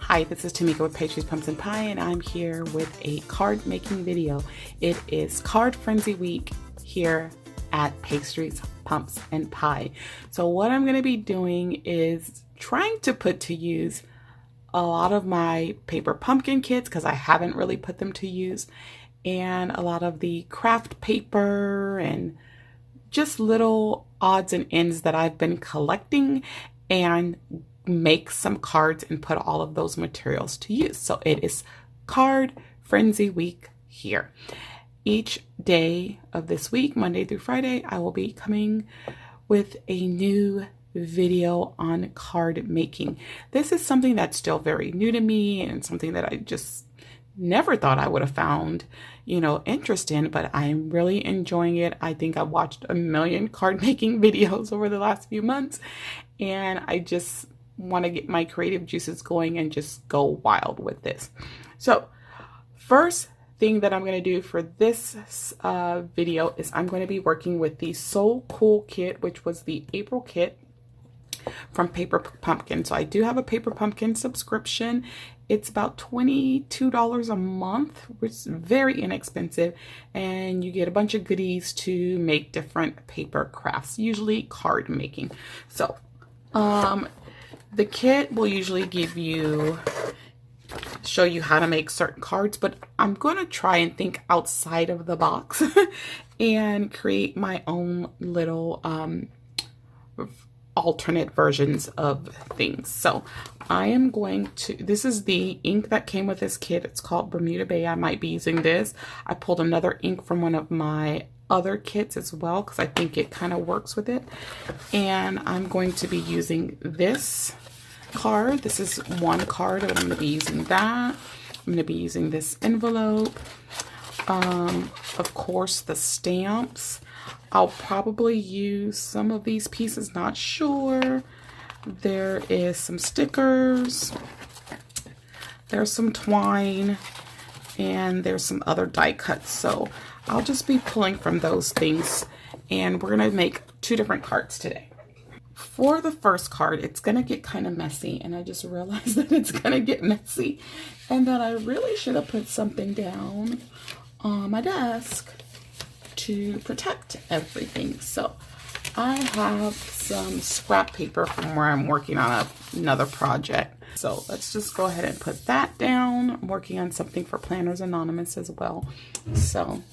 Hi, this is Tamika with Pastries, Pumps, and Pie, and I'm here with a card making video. It is Card Frenzy Week here at Pastries, Pumps, and Pie. So what I'm going to be doing is trying to put to use a lot of my paper pumpkin kits because I haven't really put them to use, and a lot of the craft paper and just little odds and ends that I've been collecting, and make some cards and put all of those materials to use. So it is Card Frenzy Week here. Each day of this week, Monday through Friday, I will be coming with a new video on card making. This is something that's still very new to me and something that I just never thought I would have found, interest in, but I'm really enjoying it. I think I've watched a million card making videos over the last few months, and I just want to get my creative juices going and just go wild with this. So first thing that I'm going to do for this video is I'm going to be working with the So Cool kit, which was the April kit from Paper Pumpkin. So I do have a Paper Pumpkin subscription. It's about $22 a month, which is very inexpensive, and you get a bunch of goodies to make different paper crafts, usually card making. So the kit will usually show you how to make certain cards, but I'm going to try and think outside of the box and create my own little alternate versions of things. So I am going to, this is the ink that came with this kit. It's called Bermuda Bay. I might be using this. I pulled another ink from one of my other kits as well because I think it kind of works with it. And I'm going to be using this card. This is one card, but I'm going to be using that. I'm going to be using this envelope. Of course, the stamps. I'll probably use some of these pieces, not sure. There is some stickers. There's some twine. And there's some other die cuts. So I'll just be pulling from those things. And we're going to make two different cards today. For the first card, it's going to get kind of messy. And I just realized that it's going to get messy. And that I really should have put something down on my desk to protect everything. So I have some scrap paper from where I'm working on another project. So let's just go ahead and put that down. I'm working on something for Planners Anonymous as well. So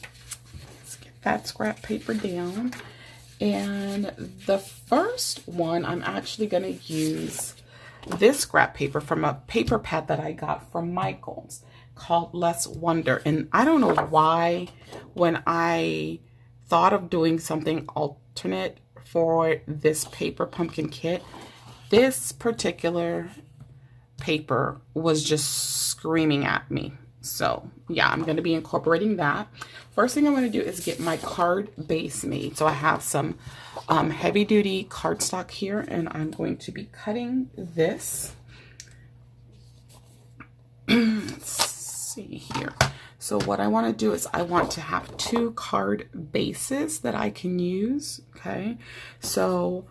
let's get that scrap paper down. And the first one, I'm actually going to use this scrap paper from a paper pad that I got from Michael's called Less Wonder. And I don't know why, when I thought of doing something alternate for this Paper Pumpkin kit, this particular paper was just screaming at me. So yeah, I'm going to be incorporating that. First thing I'm going to do is get my card base made. So I have some heavy duty cardstock here, and I'm going to be cutting this. Let's see here. So what I want to do is I want to have two card bases that I can use. Okay, so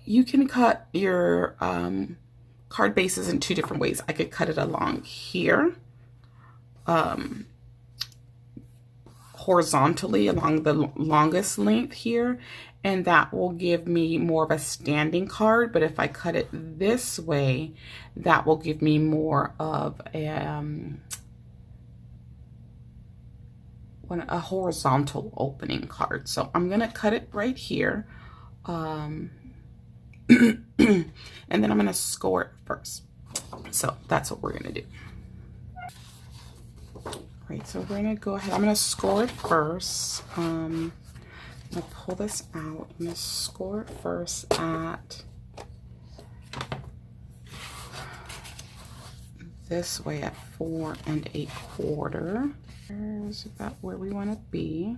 you can cut your card bases in two different ways. I could cut it along here, horizontally along the longest length here, and that will give me more of a standing card. But if I cut it this way, that will give me more of a horizontal opening card. So I'm going to cut it right here. And then I'm going to score it first. So that's what we're going to do. Right, so we're going to go ahead. I'm going to score it first. I'm going to pull this out. I'm going to score it first at this way at 4 1/4. There's about where we want to be.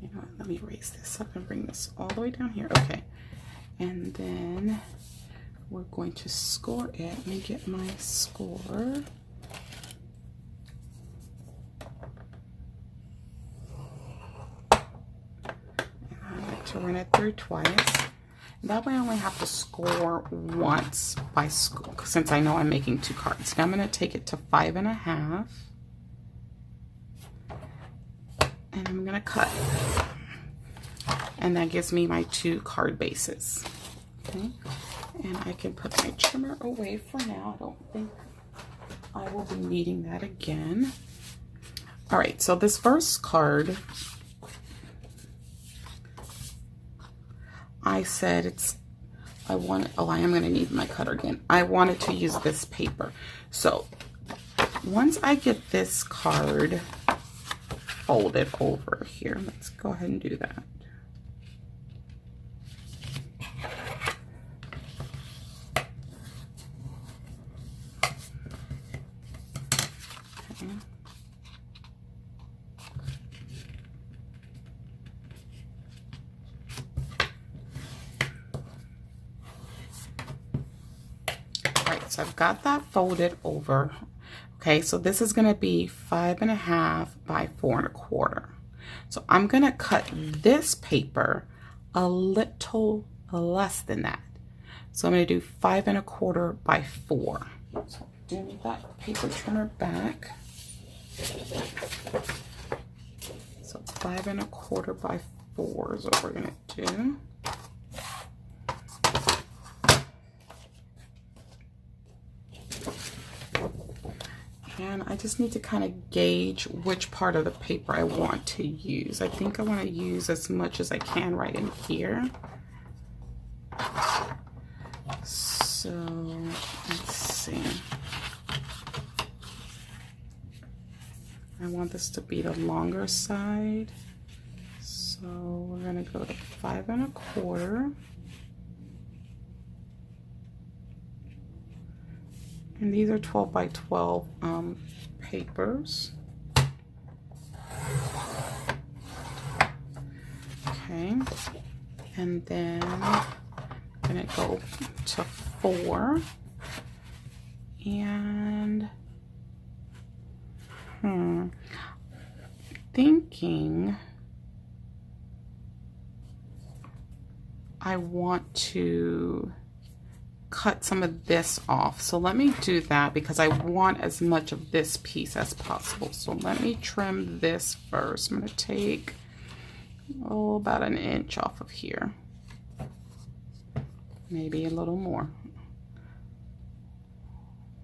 You know what, let me raise this up and bring this all the way down here. Okay, and then we're going to score it. Let me get my score. And I like to run it through twice. That way I only have to score once by score, since I know I'm making 2 cards. Now I'm going to take it to 5.5. And I'm going to cut. And that gives me my 2 card bases. Okay. And I can put my trimmer away for now. I don't think I will be needing that again. All right, so this first card, I said I am going to need my cutter again. I wanted to use this paper. So once I get this card folded over here, let's go ahead and do that. Okay. So I've got that folded over. Okay, so this is going to be 5.5 by 4.25. So I'm going to cut this paper a little less than that. So I'm going to do 5.25 by 4. So do need that paper trimmer back. So 5.25 by 4 is what we're going to do. And I just need to kind of gauge which part of the paper I want to use. I think I want to use as much as I can right in here. So let's see. I want this to be the longer side. So we're going to go to 5.25. And these are 12 by 12 papers. Okay. And then I'm going to go to 4. And thinking I want to cut some of this off. So let me do that because I want as much of this piece as possible. So let me trim this first. I'm going to take about 1 inch off of here. Maybe a little more.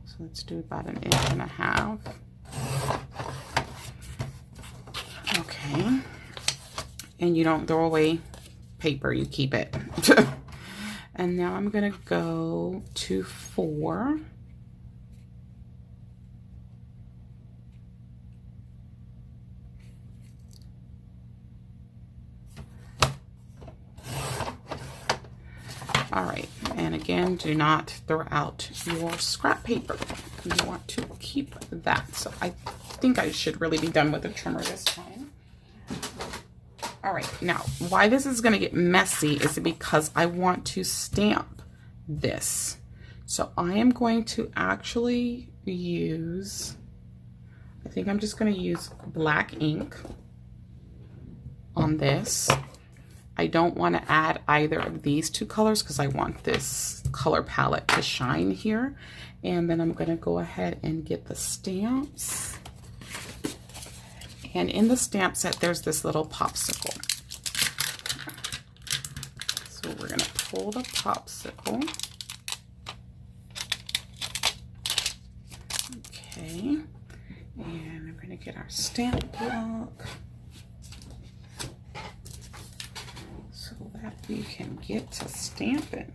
So let's do about 1.5 inches. Okay. And you don't throw away paper, you keep it. And now I'm going to go to 4. All right, and again, do not throw out your scrap paper. You want to keep that. So I think I should really be done with the trimmer this time. All right, now why this is going to get messy is because I want to stamp this. So I am going to actually use, I think I'm just going to use black ink on this. I don't want to add either of these 2 colors because I want this color palette to shine here. And then I'm going to go ahead and get the stamps. And in the stamp set, there's this little popsicle. So we're going to pull the popsicle. Okay. And we're going to get our stamp block so that we can get to stamping.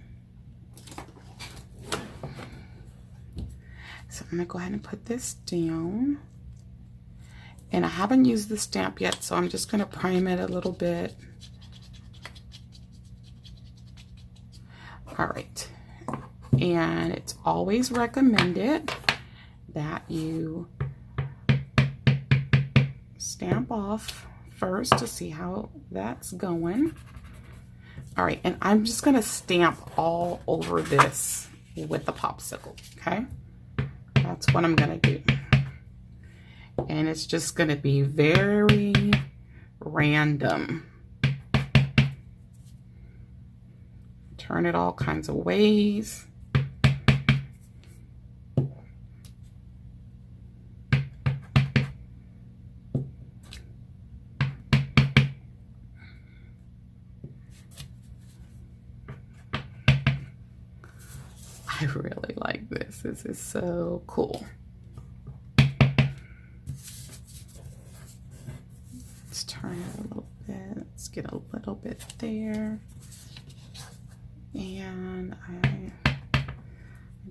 So I'm going to go ahead and put this down. And I haven't used the stamp yet, so I'm just going to prime it a little bit. All right. And it's always recommended that you stamp off first to see how that's going. All right, and I'm just going to stamp all over this with the popsicle, okay? That's what I'm going to do. And it's just going to be very random. turn it all kinds of ways. I really like this. This is so cool. Let's turn it a little bit. Let's get a little bit there. And I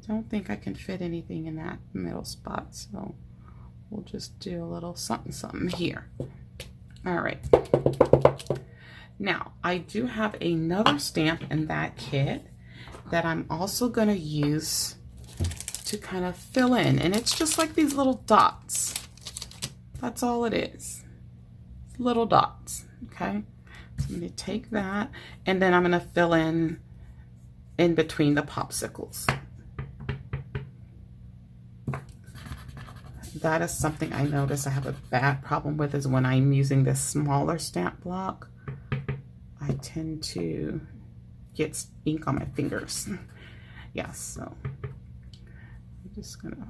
don't think I can fit anything in that middle spot, so we'll just do a little something something here. All right. Now, I do have another stamp in that kit that I'm also going to use to kind of fill in. And it's just like these little dots. That's all it is. Little dots, okay? So I'm going to take that, and then I'm going to fill in between the popsicles. That is something I notice I have a bad problem with, is when I'm using this smaller stamp block, I tend to get ink on my fingers. Yeah, so I'm just gonna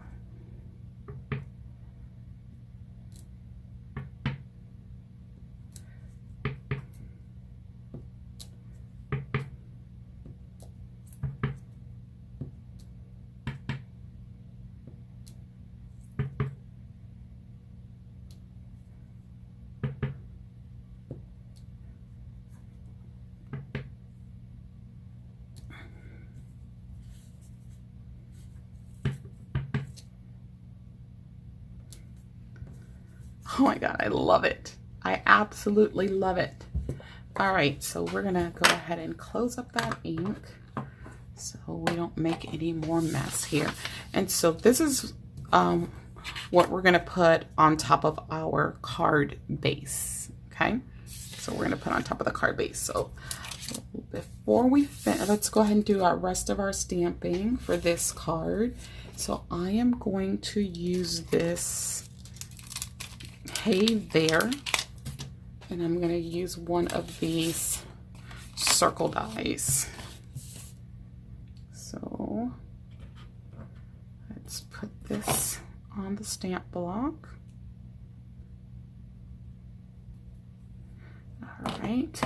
oh my God, I love it. I absolutely love it. All right, so we're gonna go ahead and close up that ink so we don't make any more mess here. And so this is what we're gonna put on top of our card base, okay? So we're gonna put on top of the card base. So before we finish, let's go ahead and do our rest of our stamping for this card. So I am going to use this Hey There, and I'm going to use one of these circle dies. So let's put this on the stamp block. All right.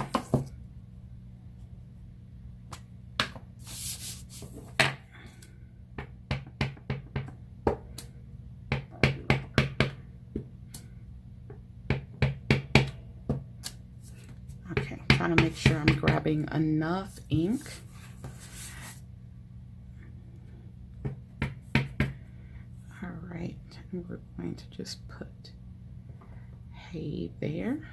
Trying to make sure I'm grabbing enough ink. All right, and we're going to just put Hey There.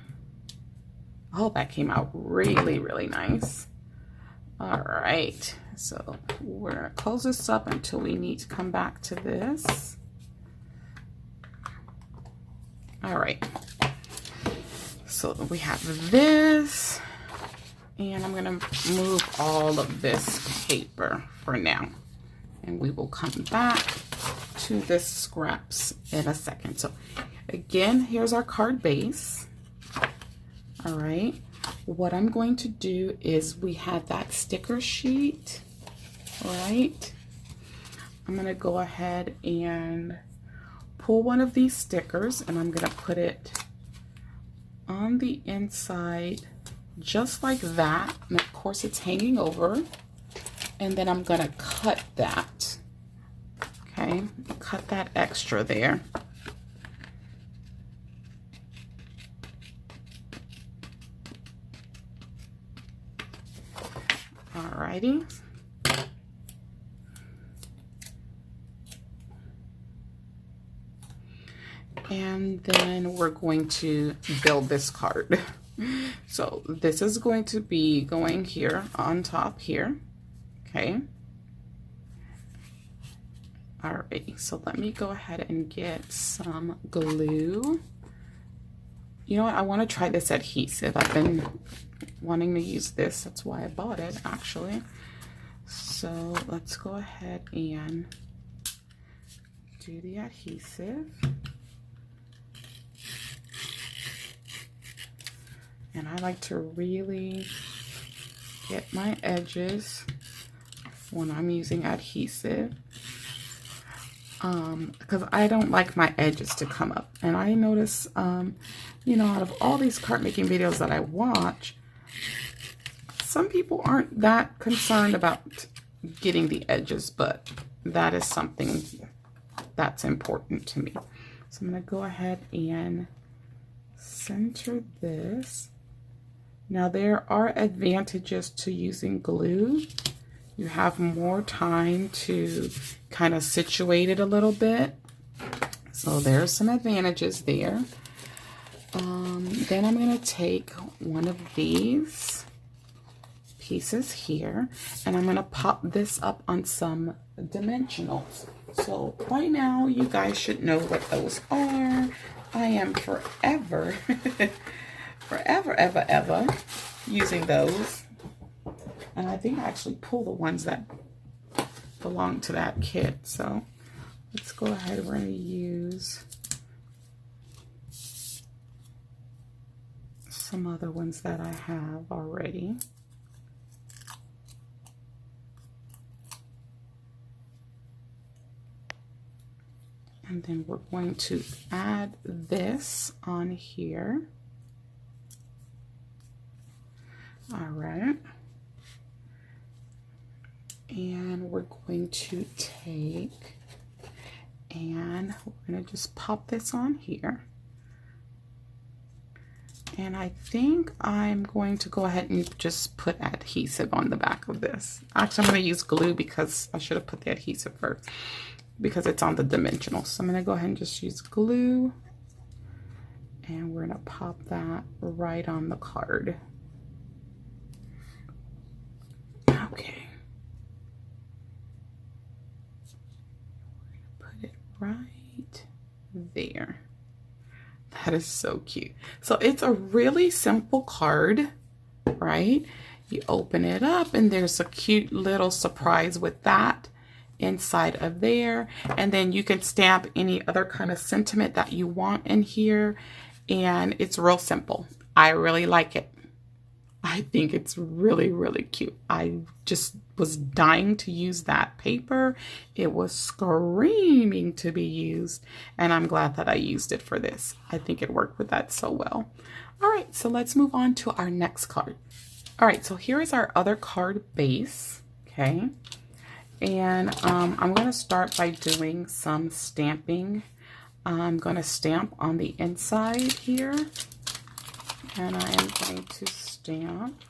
Oh, that came out really, really nice. All right, so we're gonna close this up until we need to come back to this. All right, so we have this. And I'm gonna move all of this paper for now. And we will come back to this scraps in a second. So again, here's our card base. All right, what I'm going to do is, we have that sticker sheet, right? I'm gonna go ahead and pull one of these stickers, and I'm gonna put it on the inside just like that, and of course it's hanging over, and then I'm gonna cut that, okay? Cut that extra there. Alrighty. And then we're going to build this card. So this is going to be going here on top here, okay? All right, so let me go ahead and get some glue. You know what, I want to try this adhesive. I've been wanting to use this, that's why I bought it actually. So let's go ahead and do the adhesive. And I like to really get my edges when I'm using adhesive, because I don't like my edges to come up. And I notice, you know, out of all these card making videos that I watch, some people aren't that concerned about getting the edges, but that is something that's important to me. So I'm going to go ahead and center this. Now there are advantages to using glue. You have more time to kind of situate it a little bit. So there's some advantages there. Then I'm going to take one of these pieces here, and I'm going to pop this up on some dimensionals. So by now you guys should know what those are. I am forever, ever using those. And I think I actually pull the ones that belong to that kit. So let's go ahead. We're going to use some other ones that I have already. And then we're going to add this on here. All right. And we're going to take and we're going to just pop this on here. And I think I'm going to go ahead and just put adhesive on the back of this. Actually, I'm going to use glue because I should have put the adhesive first because it's on the dimensional. So I'm going to go ahead and just use glue. And we're going to pop that right on the card. Okay. Put it right there. That is so cute. So it's a really simple card, right? You open it up and there's a cute little surprise with that inside of there. And then you can stamp any other kind of sentiment that you want in here. And it's real simple. I really like it. I think it's really, really cute. I just was dying to use that paper. It was screaming to be used, and I'm glad that I used it for this. I think it worked with that so well. All right, so let's move on to our next card. All right, so here is our other card base, okay? And I'm going to start by doing some stamping. I'm going to stamp on the inside here, and I am going to stamp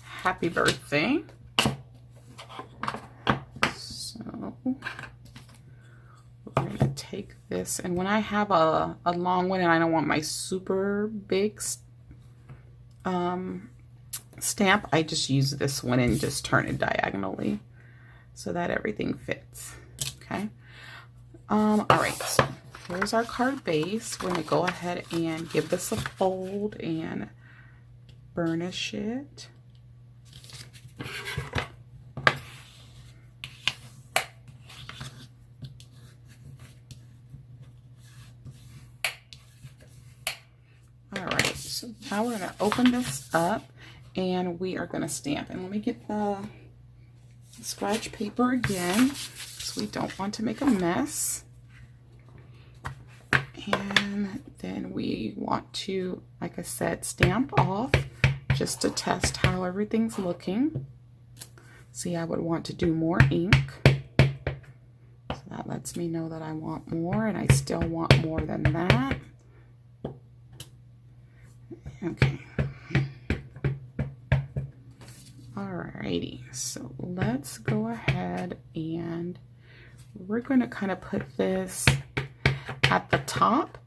happy birthday. So we're going to take this, and when I have a long one and I don't want my super big stamp, I just use this one and just turn it diagonally so that everything fits. Okay. All right, so here's our card base. We're going to go ahead and give this a fold and burnish it. All right, so now we're going to open this up and we are going to stamp. And let me get the scratch paper again because we don't want to make a mess. And then we want to, like I said, stamp off just to test how everything's looking. See, I would want to do more ink. So that lets me know that I want more, and I still want more than that. Okay. Alrighty, so let's go ahead and we're going to kind of put this at the top.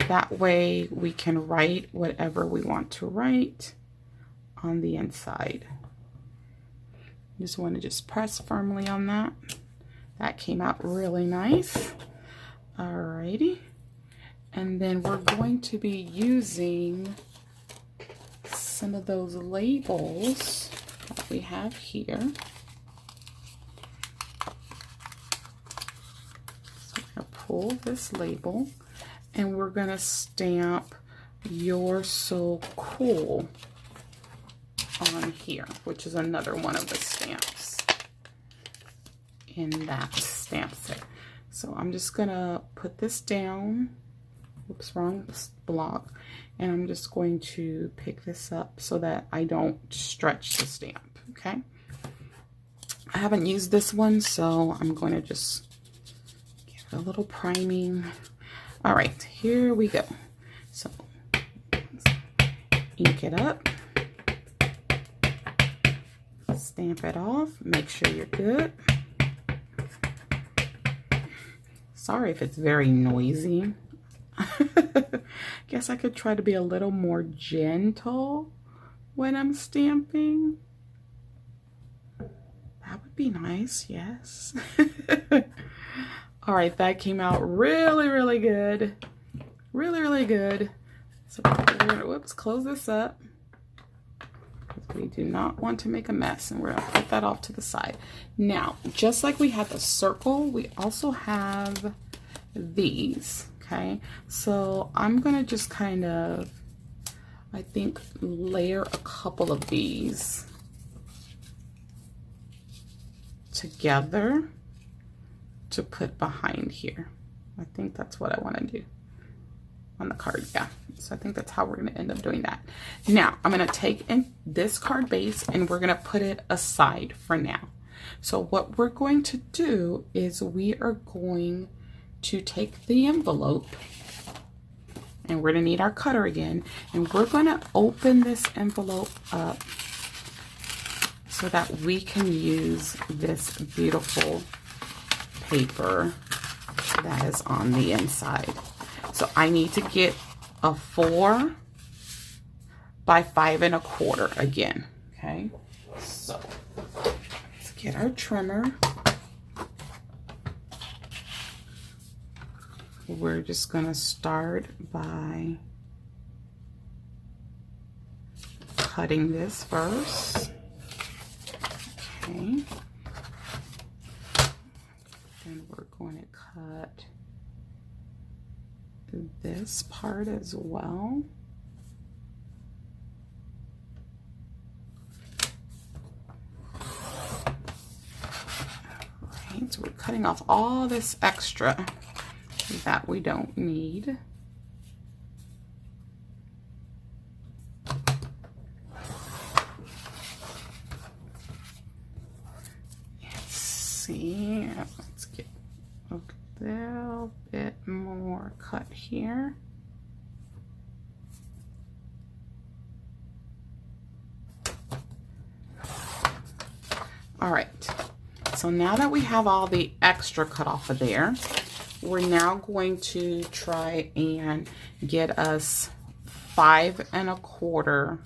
That way we can write whatever we want to write on the inside. Just want to just press firmly on that. That came out really nice. Alrighty. And then we're going to be using some of those labels that we have here. So we're going to pull this label and we're going to stamp "You're So Cool." on here, which is another one of the stamps in that stamp set. So I'm just gonna put this down. Oops, wrong block. And I'm just going to pick this up so that I don't stretch the stamp, okay? I haven't used this one, so I'm going to just give it a little priming. All right, here we go. So ink it up, stamp it off, make sure you're good. Sorry if it's very noisy. Guess I could try to be a little more gentle when I'm stamping. That would be nice, yes. All right, that came out really, really good. Really, really good. So we're gonna, whoops, close this up. We do not want to make a mess, and we're gonna put that off to the side. Now, just like we had the circle, we also have these, okay? So I'm gonna just kind of, I think, layer a couple of these together to put behind here. I think that's what I want to do on the card, yeah. So I think that's how we're going to end up doing that. Now I'm going to take in this card base and we're going to put it aside for now. So what we're going to do is we are going to take the envelope, and we're going to need our cutter again, and we're going to open this envelope up so that we can use this beautiful paper that is on the inside. So I need to get a 4 by 5 1/4 again, okay? So let's get our trimmer. We're just gonna start by cutting this first, okay? Then we're going to cut this part as well. Alright, so we're cutting off all this extra that we don't need. Let's see, let's get a little bit more cut here. All right, so now that we have all the extra cut off of there, we're now going to try and get us 5 1/4.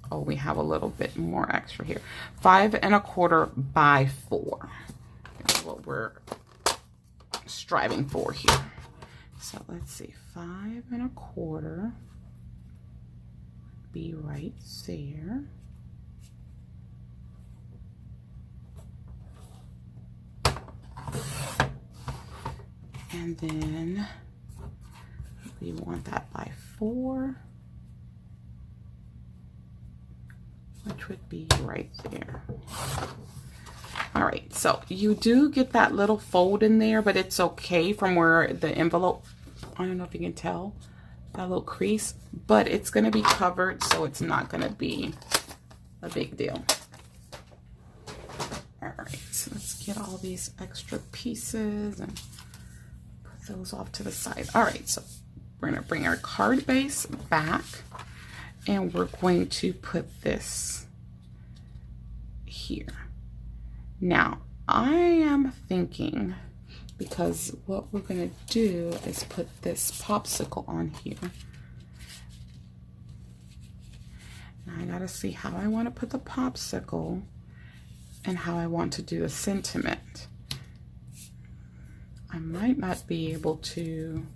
Oh, we have a little bit more extra here. 5 1/4 by 4. That's what we're striving for here. So let's see, 5 1/4 be right there. And then we want that by 4, which would be right there. All right, so you do get that little fold in there, but it's okay from where the envelope, I don't know if you can tell, that little crease, but it's gonna be covered, so it's not gonna be a big deal. All right, so let's get all these extra pieces and those off to the side. All right, so we're going to bring our card base back, and we're going to put this here. Now I am thinking, because what we're going to do is put this popsicle on here. Now I got to see how I want to put the popsicle and how I want to do the sentiment. I might not be able to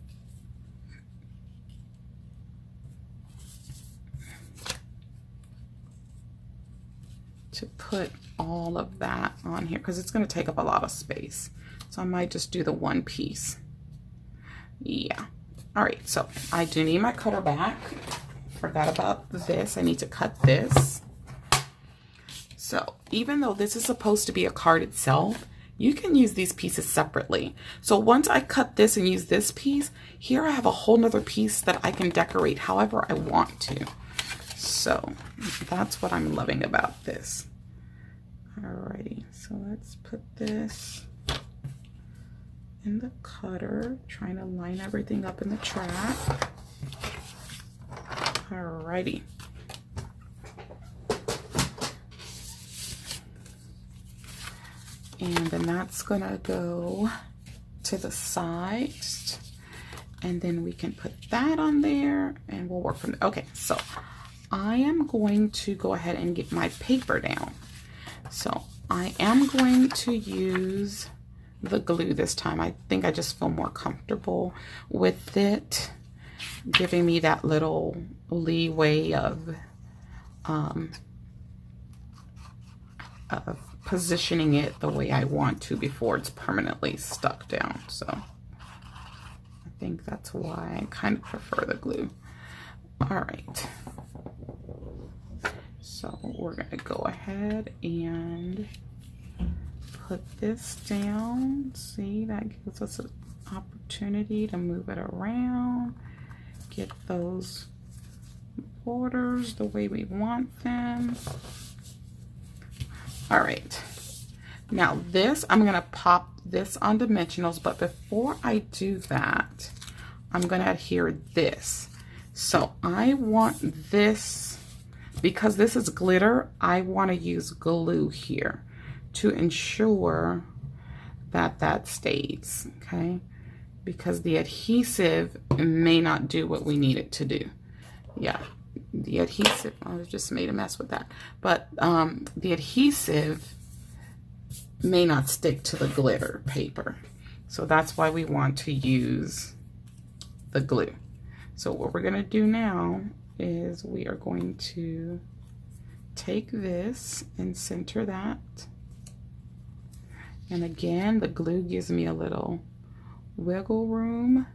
put all of that on here because it's going to take up a lot of space. So I might just do the one piece. Yeah. All right, so I do need my cutter back. forgot about this. I need to cut this. So even though this is supposed to be a card itself, you can use these pieces separately. So once I cut this and use this piece, here I have a whole nother piece that I can decorate however I want to. So that's what I'm loving about this. Alrighty, so let's put this in the cutter, trying to line everything up in the track. Alrighty. And then that's gonna go to the side. And then we can put that on there and we'll work from there. Okay, so I am going to go ahead and get my paper down. So I am going to use the glue this time. I think I just feel more comfortable with it, giving me that little leeway of positioning it the way I want to before it's permanently stuck down. So I think that's why I kind of prefer the glue. All right. So we're going to go ahead and put this down. See, that gives us an opportunity to move it around, get those borders the way we want them. All right, now this, I'm gonna pop this on dimensionals, but before I do that, I'm gonna adhere this. So I want this, because this is glitter, I wanna use glue here to ensure that that stays, okay? Because the adhesive may not do what we need it to do. Yeah, the adhesive, I just made a mess with that. But the adhesive may not stick to the glitter paper. So that's why we want to use the glue. So what we're gonna do now is we are going to take this and center that. And again, the glue gives me a little wiggle room.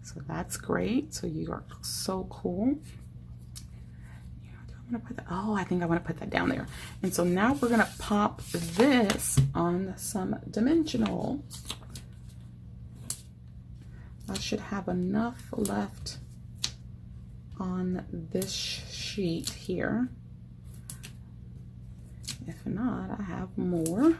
So that's great. So you are so cool. I'm gonna put that, oh, I think I want to put that down there. And so now we're gonna pop this on some dimensional. I should have enough left on this sheet here. If not, I have more.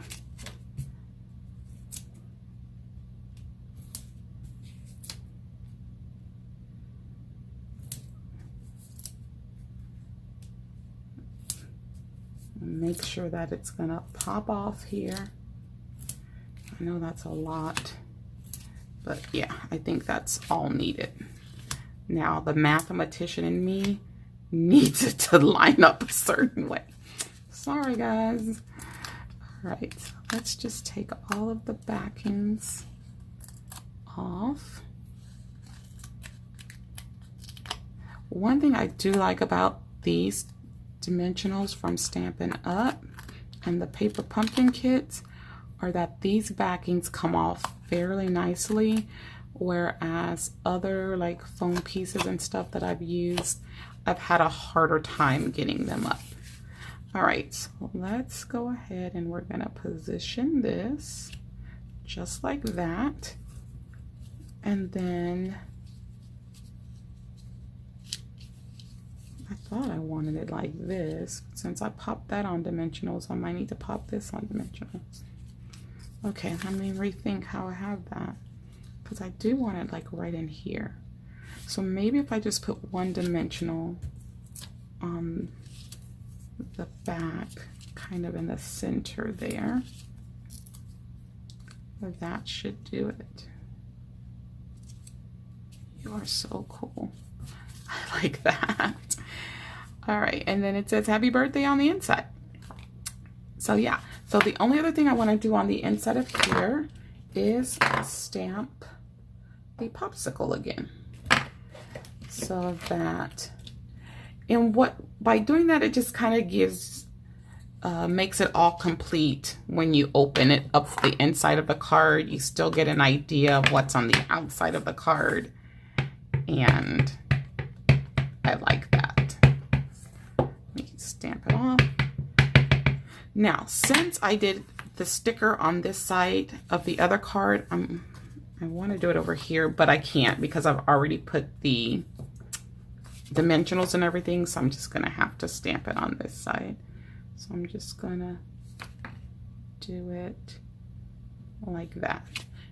Make sure that it's gonna pop off here. I know that's a lot, but yeah, I think that's all needed. Now the mathematician in me needs it to line up a certain way. Sorry guys. All right, so let's just take all of the backings off. One thing I do like about these dimensionals from Stampin' Up! And the paper pumpkin kits are that these backings come off fairly nicely, whereas other like foam pieces and stuff that I've used, I've had a harder time getting them up. All right, so let's go ahead and we're gonna position this just like that. And then I thought I wanted it like this. Since I popped that on dimensionals, I might need to pop this on dimensionals. Okay, let me rethink how I have that, because I do want it like right in here. So maybe if I just put one dimensional on the back, kind of in the center there, that should do it. You are so cool. I like that. All right, and then it says happy birthday on the inside. So yeah, so the only other thing I want to do on the inside of here is stamp the popsicle again. So that, and what, by doing that, it just kind of gives, makes it all complete. When you open it up the inside of the card, you still get an idea of what's on the outside of the card. And I like that. Let me stamp it off. Now, since I did the sticker on this side of the other card, I want to do it over here, but I can't because I've already put the dimensionals and everything, so I'm just going to have to stamp it on this side. So I'm just going to do it like that.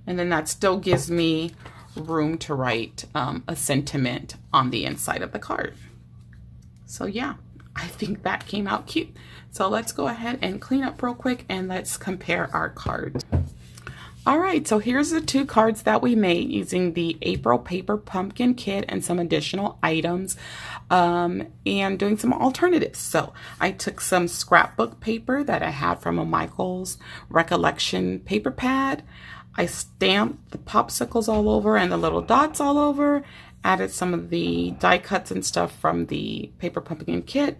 And then that still gives me room to write a sentiment on the inside of the card. So yeah, I think that came out cute. So let's go ahead and clean up real quick and let's compare our cards. All right, so here's the 2 cards that we made using the April Paper Pumpkin Kit and some additional items and doing some alternatives. So I took some scrapbook paper that I had from a Michael's Recollection paper pad. I stamped the popsicles all over and the little dots all over, added some of the die cuts and stuff from the Paper Pumpkin Kit,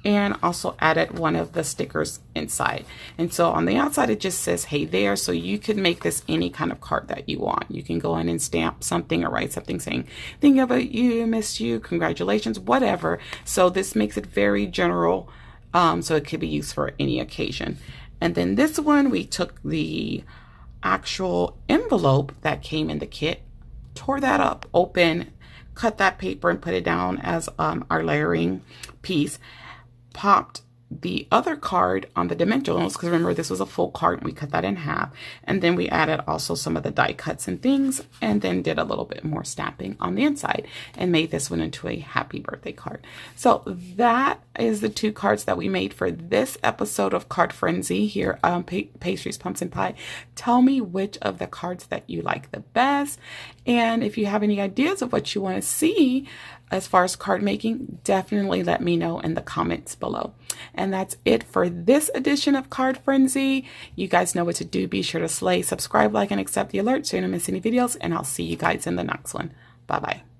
and also added one of the stickers inside. And so on the outside, it just says, hey there. So you could make this any kind of card that you want. You can go in and stamp something or write something saying, think about you, miss you, congratulations, whatever. So this makes it very general. So it could be used for any occasion. And then this one, we took the actual envelope that came in the kit, tore that up open, cut that paper and put it down as our layering piece, popped the other card on the dimensionals, because remember this was a full card and we cut that in half, and then we added also some of the die cuts and things, and then did a little bit more stamping on the inside and made this one into a happy birthday card. So that is the 2 cards that we made for this episode of Card Frenzy here on Pastries, Pumps, and Pie. Tell me which of the cards that you like the best, and if you have any ideas of what you want to see as far as card making, definitely let me know in the comments below. And that's it for this edition of Card Frenzy. You guys know what to do. Be sure to slay, subscribe, like, and accept the alerts so you don't miss any videos. And I'll see you guys in the next one. Bye-bye.